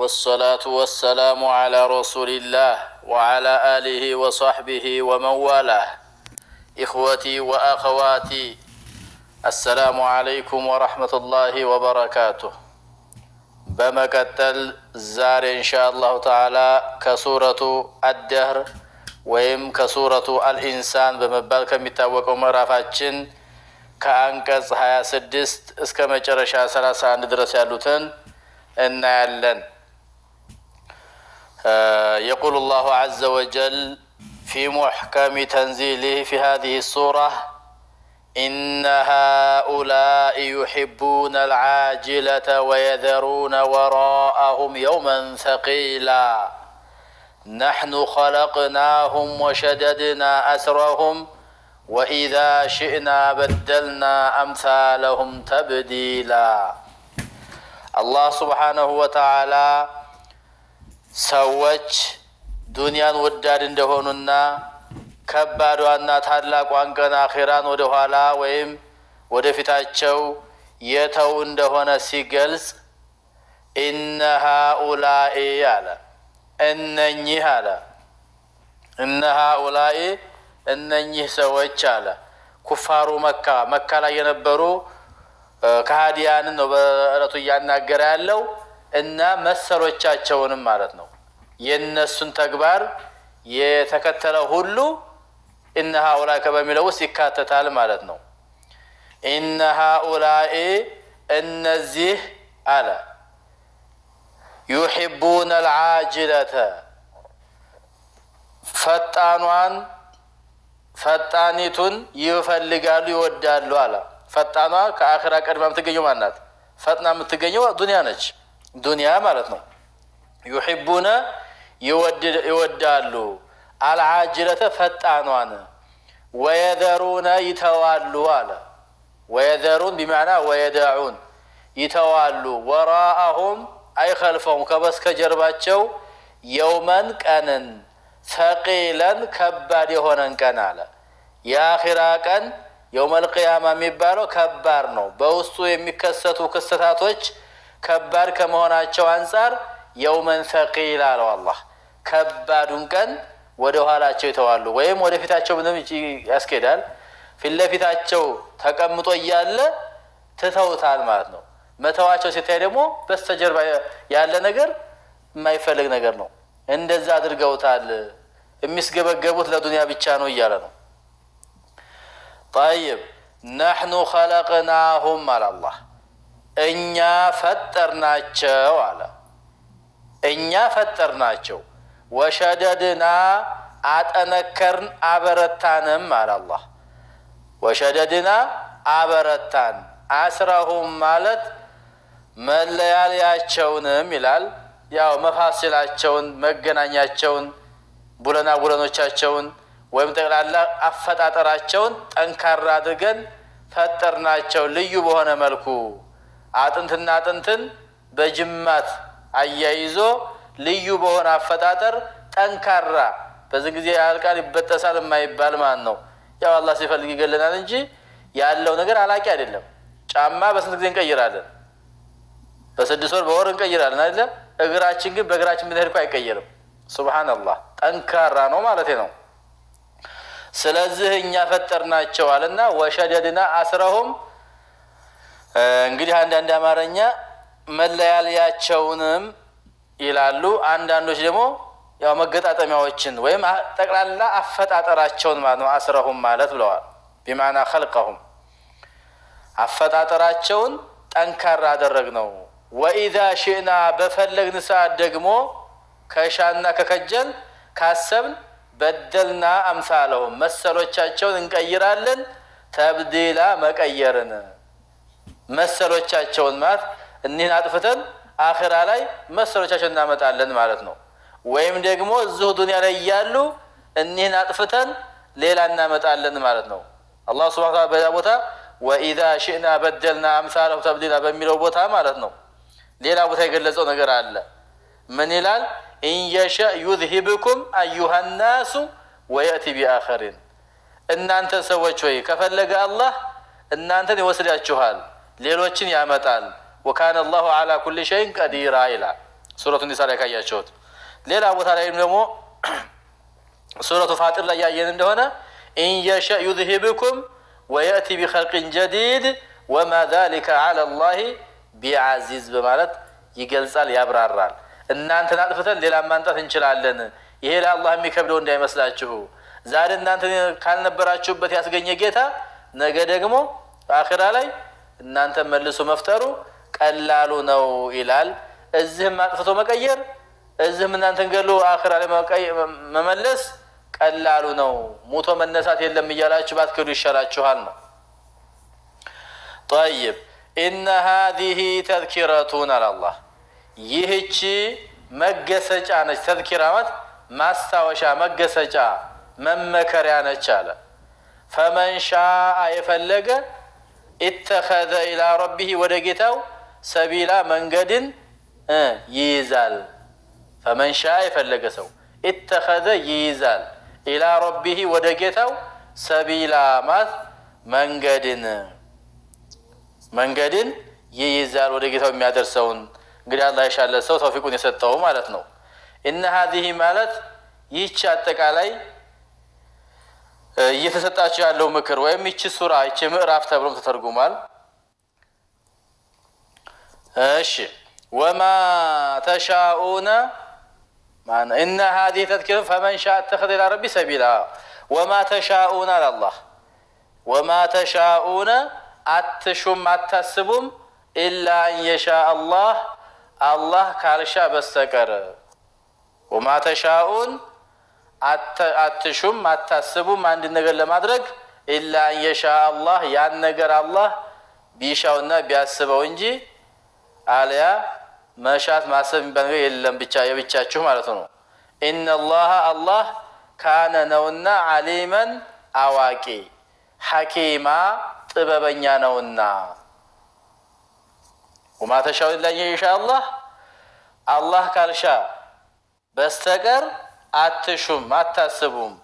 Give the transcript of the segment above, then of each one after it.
والصلاة والسلام على رسول الله وعلى آله وصحبه ومن والاه. إخوتي وأخواتي، السلام عليكم ورحمة الله وبركاته. بمكتل زار إن شاء الله تعالى كسورة الدهر ويم كسورة الإنسان بمبال كميتاوك ومرافاتشن كأنكس هيا سدست اسكما جرشا سلاسة ندرس يالوتن إن يعلن. يقول الله عز وجل في محكم تنزيله في هذه السورة: إن هؤلاء يحبون العاجلة ويذرون وراءهم يوما ثقيلا نحن خلقناهم وشددنا أسرهم وإذا شئنا بدلنا أمثالهم تبديلا. الله سبحانه وتعالى ሰዎች ዱንያን ወዳድ እንደሆኑና ከባዷና ታላቋን ቀን አኺራን ወደ ኋላ ወይም ወደፊታቸው የተው እንደሆነ ሲገልጽ ኢነ ሃኡላኢ አለ እነኚህ አለ እነ ሃኡላኢ እነኚህ ሰዎች አለ ኩፋሩ መካ ላይ የነበሩ ከሃዲያንን ነው በእለቱ እያናገረ ያለው እና መሰሎቻቸውንም ማለት ነው። የነሱን ተግባር የተከተለ ሁሉ ኢነ ሃኡላኢ በሚለው ውስጥ ይካተታል ማለት ነው። ኢነ ሃኡላኢ እነዚህ አለ ዩሒቡነ አልዓጅለተ ፈጣኒቱን ይፈልጋሉ ይወዳሉ አለ። ፈጣኗ ከአኺራ ቀድማ የምትገኘው ማናት? ፈጥና የምትገኘው ዱንያ ነች። ዱንያ ማለት ነው። ዩሒቡነ ይወዳሉ አልዓጅለተ ፈጣኗን ወየዘሩነ ይተዋሉ አለ። ወየዘሩን ቢማዕና ወየደዑን ይተዋሉ ወራአሁም አይኸልፈውም ከበስተጀርባቸው የውመን ቀንን ሰቂለን ከባድ የሆነን ቀን አለ። የአኺራ ቀን የውመል ቂያማ የሚባለው ከባድ ነው። በውስጡ የሚከሰቱ ክስተታቶች ከባድ ከመሆናቸው አንፃር የውመን ሰቂል አለው አላህ። ከባዱን ቀን ወደ ኋላቸው ይተዋሉ ወይም ወደ ፊታቸው ምንም ያስኬዳል። ፊት ለፊታቸው ተቀምጦ እያለ ትተውታል ማለት ነው። መተዋቸው ሲታይ ደግሞ በስተጀርባ ያለ ነገር የማይፈልግ ነገር ነው። እንደዛ አድርገውታል። የሚስገበገቡት ለዱንያ ብቻ ነው እያለ ነው። ጠይብ ነሕኑ ኸለቅናሁም አለ አላህ እኛ ፈጠርናቸው አለ። እኛ ፈጠርናቸው ወሸደድና አጠነከርን አበረታንም አለ አላህ። ወሸደድና አበረታን አስረሁም ማለት መለያለያቸውንም ይላል። ያው መፋሲላቸውን መገናኛቸውን ቡለኖቻቸውን ወይም ጠቅላላ አፈጣጠራቸውን ጠንካራ አድርገን ፈጠርናቸው ልዩ በሆነ መልኩ አጥንትና አጥንትን በጅማት አያይዞ ልዩ በሆነ አፈጣጠር ጠንካራ በዚህ ጊዜ ያልቃል ይበጠሳል የማይባል ማን ነው። ያው አላህ ሲፈልግ ይገለናል እንጂ ያለው ነገር አላቂ አይደለም። ጫማ በስንት ጊዜ እንቀይራለን? በ6 ወር በወር እንቀይራለን አይደል? እግራችን ግን በእግራችን ምንሄድ አይቀየርም። ሱብሃንአላህ ጠንካራ ነው ማለት ነው። ስለዚህ እኛ ፈጠርናቸው አለና ወሸደድና አስረሁም እንግዲህ አንዳንድ አማርኛ መለያለያቸውንም ይላሉ። አንዳንዶች ደግሞ ያው መገጣጠሚያዎችን ወይም ጠቅላላ አፈጣጠራቸውን ማለት ነው አስረሁም ማለት ብለዋል። ቢማዕና ኸልቀሁም አፈጣጠራቸውን ጠንካራ አደረግነው። ወኢዛ ሽእና በፈለግን ሰዓት ደግሞ ከሻና ከከጀል ካሰብን በደልና አምሳለሁም መሰሎቻቸውን እንቀይራለን። ተብዲላ መቀየርን መሰሎቻቸውን ማለት እኒህን አጥፍተን አኺራ ላይ መሰሎቻቸውን እናመጣለን ማለት ነው። ወይም ደግሞ እዚሁ ዱንያ ላይ እያሉ እኒህን አጥፍተን ሌላ እናመጣለን ማለት ነው። አላህ ሱብሓነሁ ወተዓላ በዛ ቦታ ወኢዛ ሽእና በደልና አምሳለሁም ተብዲላ በሚለው ቦታ ማለት ነው። ሌላ ቦታ የገለጸው ነገር አለ። ምን ይላል? ኢንየሸእ ዩዝሂብኩም አዩሃናሱ ወየእቲ ቢአኸሪን እናንተ ሰዎች ሆይ ከፈለገ አላህ እናንተን ይወስዳችኋል ሌሎችን ያመጣል። ወካነ አላሁ ዐላ ኩሊ ሸይን ቀዲራ ይላል ሱረቱ ኒሳ ላይ ካያችሁት። ሌላ ቦታ ላይም ደግሞ ሱረቱ ፋጢር ላይ ያየን እንደሆነ ኢን የሸ ዩዝሂብኩም ወየእቲ ቢኸልቅን ጀዲድ ወማ ዛሊከ ዐላ ላሂ ቢዐዚዝ በማለት ይገልጻል፣ ያብራራል። እናንተን አጥፍተን ሌላ ማንጣት እንችላለን። ይሄ ለአላህ የሚከብደው እንዳይመስላችሁ። ዛሬ እናንተ ካልነበራችሁበት ያስገኘ ጌታ ነገ ደግሞ አኺራ ላይ እናንተ መልሶ መፍጠሩ ቀላሉ ነው ይላል። እዚህም አጥፍቶ መቀየር፣ እዚህም እናንተን ገሎ አኺራ ላይ መመለስ ቀላሉ ነው። ሙቶ መነሳት የለም እያላችሁ ባትከዱ ይሻላችኋል ነው። ጠይብ ኢነ ሃዚህ ተዝኪረቱን አላላህ ይህቺ መገሰጫ ነች። ተዝኪራ ማለት ማስታወሻ፣ መገሰጫ፣ መመከሪያ ነች አለ። ፈመን ሻአ የፈለገ ኢተኸዘ ኢላ ረቢህ ወደ ጌታው ሰቢላ መንገድን ይይዛል። ፈመን ሻአ የፈለገ ሰው ኢተኸዘ ይይዛል ኢላ ረቢህ ወደ ጌታው ሰቢላ ማለት መንገድን ይይዛል፣ ወደ ጌታው የሚያደርሰውን። እንግዲህ አላህ የሻለ ሰው ተውፊቁን የሰጠው ማለት ነው። ኢነ ሃዚህ ማለት ይህች አጠቃላይ እየተሰጣቸው ያለው ምክር ወይም ይህች ሱራ ይህች ምዕራፍ ተብሎም ተተርጉሟል። እሺ ወማ ተሻኡነ ኢነ ሃዚህ ተዝኪረቱን ፈመን ሻአ ኢተኸዘ ኢላ ረቢህ ሰቢላ ወማ ተሻኡነ አላላህ ወማ ተሻኡነ አትሹም አታስቡም ኢላ አን የሻአ አላህ አላህ ካልሻ በስተቀር። ወማ ተሻኡን አትሹም አታስቡም አንድ ነገር ለማድረግ ኢላ አን የሻአ አላህ ያን ነገር አላህ ቢሻውና ቢያስበው እንጂ አልያ መሻት ማሰብ የሚባል ነገር የለም፣ ብቻ የብቻችሁ ማለት ነው። ኢነላህ አላህ ካነ ነውና ዓሊመን አዋቂ፣ ሐኪማ ጥበበኛ ነውና። ወማ ተሻኡ ኢላ አን የሻአ አላህ አላህ ካልሻ በስተቀር አትሹም አታስቡም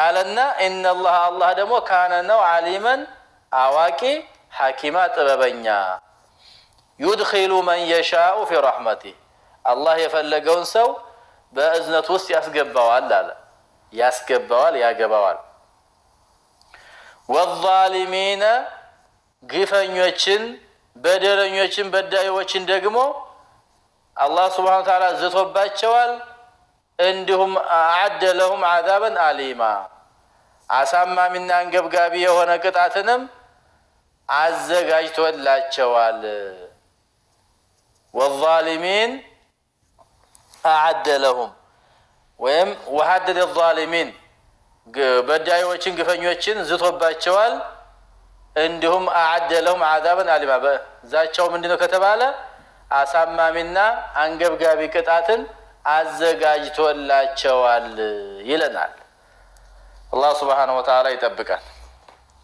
አለና ኢነላህ አላህ ደግሞ ካነ ነው ዓሊመን አዋቂ፣ ሐኪማ ጥበበኛ። ዩድኺሉ መን የሻኡ ፊ ረሕመቲህ አላህ የፈለገውን ሰው በእዝነቱ ውስጥ ያስገባዋል አለ። ያስገባዋል፣ ያገባዋል። ወዛሊሚነ ግፈኞችን፣ በደለኞችን፣ በዳዮችን ደግሞ አላህ ስብሓነሁ ወተዓላ ዝቶባቸዋል። እንዲሁም አዓደ ለሁም ዓዛበን አሊማ አሳማሚና አንገብጋቢ የሆነ ቅጣትንም አዘጋጅቶላቸዋል። ወዛሊሚን አዓደ ለሁም ወይም ወሐደደ ዛሊሚን በዳዮችን ግፈኞችን ዝቶባቸዋል። እንዲሁም አዓደ ለሁም ዓዛበን አሊማ ዛቻው ምንድነው ከተባለ አሳማሚና አንገብጋቢ ቅጣትን አዘጋጅቶላቸዋል ይለናል። አላህ ሱብሓነሁ ወተዓላ ይጠብቀን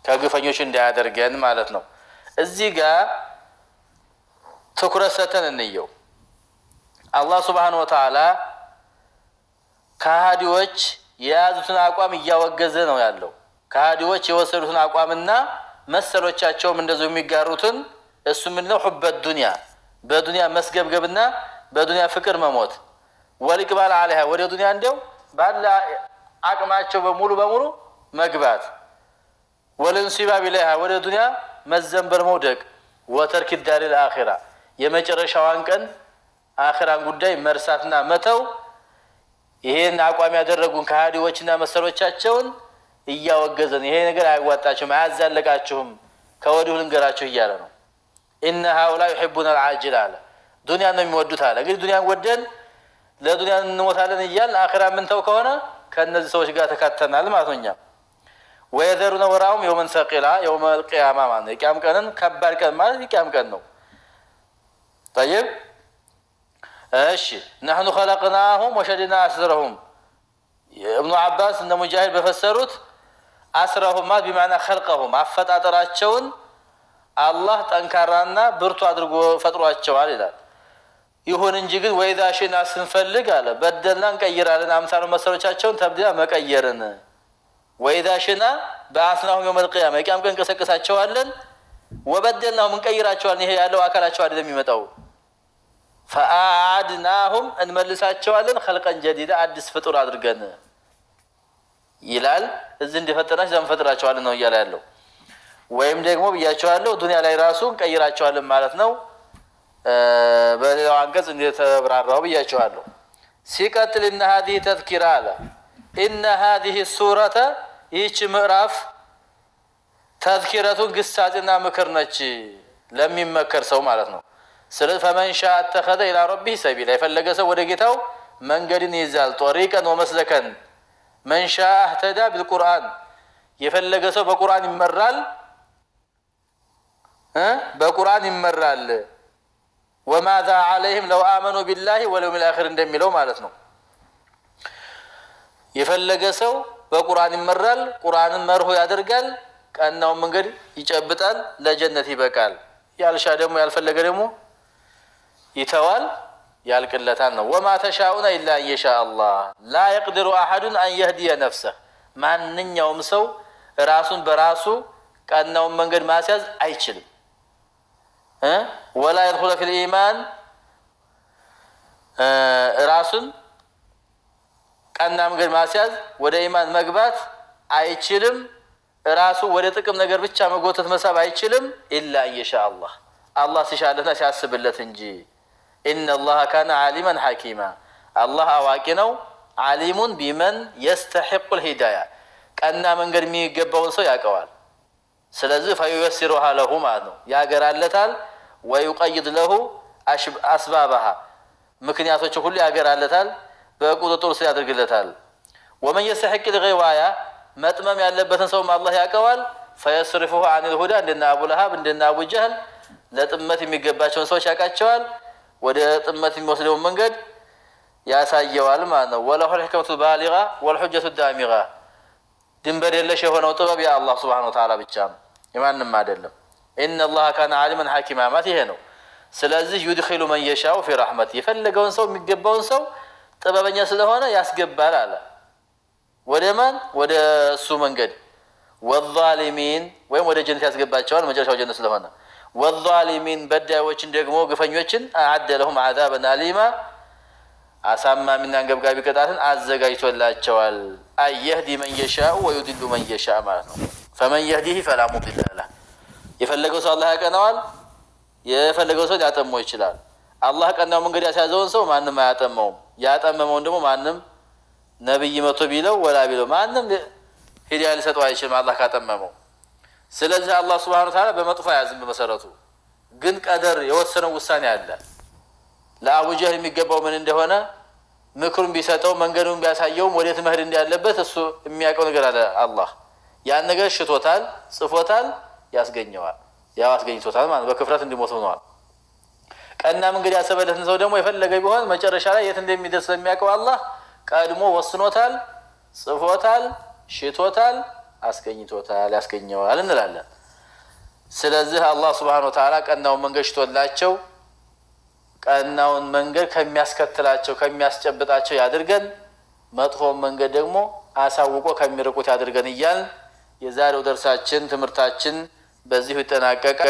ከግፈኞች እንዳያደርገን ማለት ነው። እዚህ ጋር ትኩረት ሰተን እንየው። አላህ ሱብሓነሁ ወተዓላ ከሃዲዎች የያዙትን አቋም እያወገዘ ነው ያለው። ከሃዲዎች የወሰዱትን አቋምና መሰሎቻቸውም እንደዚሁ የሚጋሩትን እሱ ምንድነው ሑበት ዱንያ በዱንያ መስገብገብና በዱንያ ፍቅር መሞት ወልቅባል አለይሃ ወደ ዱንያ እንደው ባለ አቅማቸው በሙሉ መግባት ወልንሲባብ ኢለይሃ ወደ ዱንያ መዘንበር መውደቅ ወተርክ ዳር الآخرة የመጨረሻዋን ቀን አኺራን ጉዳይ መርሳትና መተው ይሄን አቋም ያደረጉን ከሃዲዎችና መሰሎቻቸውን እያወገዘን ይሄ ነገር አይዋጣችሁም አያዛለቃችሁም ከወዲሁ ልንገራችሁ እያለ ነው። ኢነ ሃኡላ يحبون العاجل አለ ዱንያን ነው የሚወዱት አለ። እንግዲህ ዱንያን ወደን ለዱንያ እንሞታለን እያልን አኺራ ምን ተው ከሆነ ከነዚህ ሰዎች ጋር ተካተናል ማለት ነው። እኛ ወየዘሩነ ወራሁም የውመን ሰቂላ የውመ القيامة ማለት ነው። የቂያም ቀንን ከባድ ቀን ማለት የቂያም ቀን ነው። طيب እሺ نحن خلقناهم وشددنا أسرهم ابن عباس እነ ሙጃሂድ በፈሰሩት አስረሁም ማለት بمعنى خلقهم አፈጣጠራቸውን አላህ ጠንካራና ብርቱ አድርጎ ፈጥሯቸዋል ይላል። ይሁን እንጂ ግን ወይዛ ሽና ስንፈልግ አለ በደልና እንቀይራለን አምሳሉ መሰሎቻቸውን ተብዲላ መቀየርን ወይዛ ሽና በአስናሁም የውመል ቂያማ የቂያም ቀን እንቀሰቅሳቸዋለን ወበደልናሁም እንቀይራቸዋለን። ይሄ ያለው አካላቸው አይደለም የሚመጣው ፈአዓድናሁም እንመልሳቸዋለን ኸልቀን ጀዲዳ አዲስ ፍጡር አድርገን ይላል። እዚህ እንደፈጠራች ዘን ፈጥራቸዋለን ነው እያለ ያለው። ወይም ደግሞ ብያቸዋለሁ ዱንያ ላይ ራሱ እንቀይራቸዋለን ማለት ነው። በሌላው አንቀጽ እንደተብራራው ብያቸዋለሁ። ሲቀጥል እነ ሀዚህ ተዝኪራ አለ። እነ ሀዚህ ሱረተ ይህች ምዕራፍ ተዝኪረቱን ግሳጼና ምክር ነች ለሚመከር ሰው ማለት ነው። ስለዚህ ፈመን ሻአ አተኸዘ ኢላ ረቢህ ሰቢላ የፈለገ ሰው ወደ ጌታው መንገድን ይይዛል። ጦሪቀን ወመስለከን መን ሻአ እህተዳ ቢልቁርአን የፈለገ ሰው በቁርአን ይመራል በቁርአን ይመራል። ወማዛ ዐለይሂም ለው አመኑ ቢላሂ ወልየውሚል አኺር እንደሚለው ማለት ነው። የፈለገ ሰው በቁርአን ይመራል፣ ቁርአንን መርሆ ያደርጋል፣ ቀናውን መንገድ ይጨብጣል፣ ለጀነት ይበቃል። ያልሻ ደግሞ ያልፈለገ ደግሞ ይተዋል፣ ያልቅለታል ነው። ወማ ተሻኡነ ኢላ አንየሻ አላህ ላ የቅድሩ አሐዱን አን የህዲየ ነፍሰህ ማንኛውም ሰው ራሱን በራሱ ቀናውን መንገድ ማስያዝ አይችልም። ወላ የድኹለ ፊል ኢማን ራሱን ቀና መንገድ ማስያዝ ወደ ኢማን መግባት አይችልም። ራሱ ወደ ጥቅም ነገር ብቻ መጎተት መሳብ አይችልም። ኢላ አንየሻ አላህ አላህ ሲሻለትና ሲያስብለት እንጂ። ኢነላህ ካነ ዓሊመን ሐኪማ አላህ አዋቂ ነው። ዓሊሙን ቢመን የስተሒቁል ሂዳያ ቀና መንገድ የሚገባውን ሰው ያውቀዋል። ስለዚህ ፈዩየሲሩሃ ለሁ ማለት ነው ያገራለታል። ወዩቀይድ ለሁ አስባባሃ ምክንያቶች ሁሉ ያገራለታል፣ በቁጥጥር ውስጥ ያደርግለታል። ወመን የስተሒቅ ልገዋያ መጥመም ያለበትን ሰውም አላህ ያውቀዋል። ፈየስሪፉሁ አኒል ሁዳ እንደና አቡ ለሃብ እንደና አቡ ጀህል ለጥመት የሚገባቸውን ሰዎች ያውቃቸዋል። ወደ ጥመት የሚወስደውን መንገድ ያሳየዋል ማለት ነው። ወለሁል ሒክመቱ ባሊጋ ወልሑጀቱ ዳሚጋ ድንበር የለሽ የሆነው ጥበብ የአላህ ሱብሓነሁ ወተዓላ ብቻ ነው፣ የማንም አይደለም። ኢነላህ ካነ ዓሊመን ሐኪማ ማለት ይሄ ነው። ስለዚህ ዩድኺሉ መን የሻኡ ፊ ረሕመቲ የፈለገውን ሰው የሚገባውን ሰው ጥበበኛ ስለሆነ ያስገባል አለ። ወደ ማን? ወደ እሱ መንገድ። ወዛሊሚን ወይም ወደ ጀነት ያስገባቸዋል፣ መጨረሻው ጀነት ስለሆነ። ወዛሊሚን በዳዮችን ደግሞ ግፈኞችን አዓደ ለሁም ዓዛበን አሊማ አሳማሚና አንገብጋቢ ቅጣትን አዘጋጅቶላቸዋል። አየህዲ መን የሻኡ ወዩድሉ መን የሻእ ማለት ነው። ፈመን የህዲህ ፈላ ሙድለ ለህ የፈለገው ሰው አላህ ያቀናዋል፣ የፈለገው ሰው ሊያጠመው ይችላል። አላህ ቀናው መንገድ ያስያዘውን ሰው ማንም አያጠመውም። ያጠመመውን ደግሞ ማንም ነብይ መቶ ቢለው ወላ ቢለው ማንም ሂዳያ ሊሰጠው አይችልም አላህ ካጠመመው። ስለዚህ አላህ ሱብሓነሁ ወተዓላ በመጥፎ አያዝም። በመሰረቱ ግን ቀደር የወሰነው ውሳኔ አለ። ለአቡ ጀህል የሚገባው ምን እንደሆነ ምክሩን ቢሰጠው መንገዱን ቢያሳየውም ወዴት መሄድ እንዳለበት እሱ የሚያውቀው ነገር አለ። አላህ ያን ነገር ሽቶታል፣ ጽፎታል፣ ያስገኘዋል። ያው አስገኝቶታል ማለት በክፍረት እንዲሞት ሆኗል። ቀና መንገድ ያሰበለትን ሰው ደግሞ የፈለገ ቢሆን መጨረሻ ላይ የት እንደሚደርስ ስለሚያውቀው አላህ ቀድሞ ወስኖታል፣ ጽፎታል፣ ሽቶታል፣ አስገኝቶታል፣ ያስገኘዋል እንላለን። ስለዚህ አላህ ሱብሓነሁ ወተዓላ ቀናውን መንገድ ሽቶላቸው ቀናውን መንገድ ከሚያስከትላቸው ከሚያስጨብጣቸው ያድርገን፣ መጥፎውን መንገድ ደግሞ አሳውቆ ከሚርቁት ያድርገን እያልን የዛሬው ደርሳችን ትምህርታችን በዚሁ ይጠናቀቃል።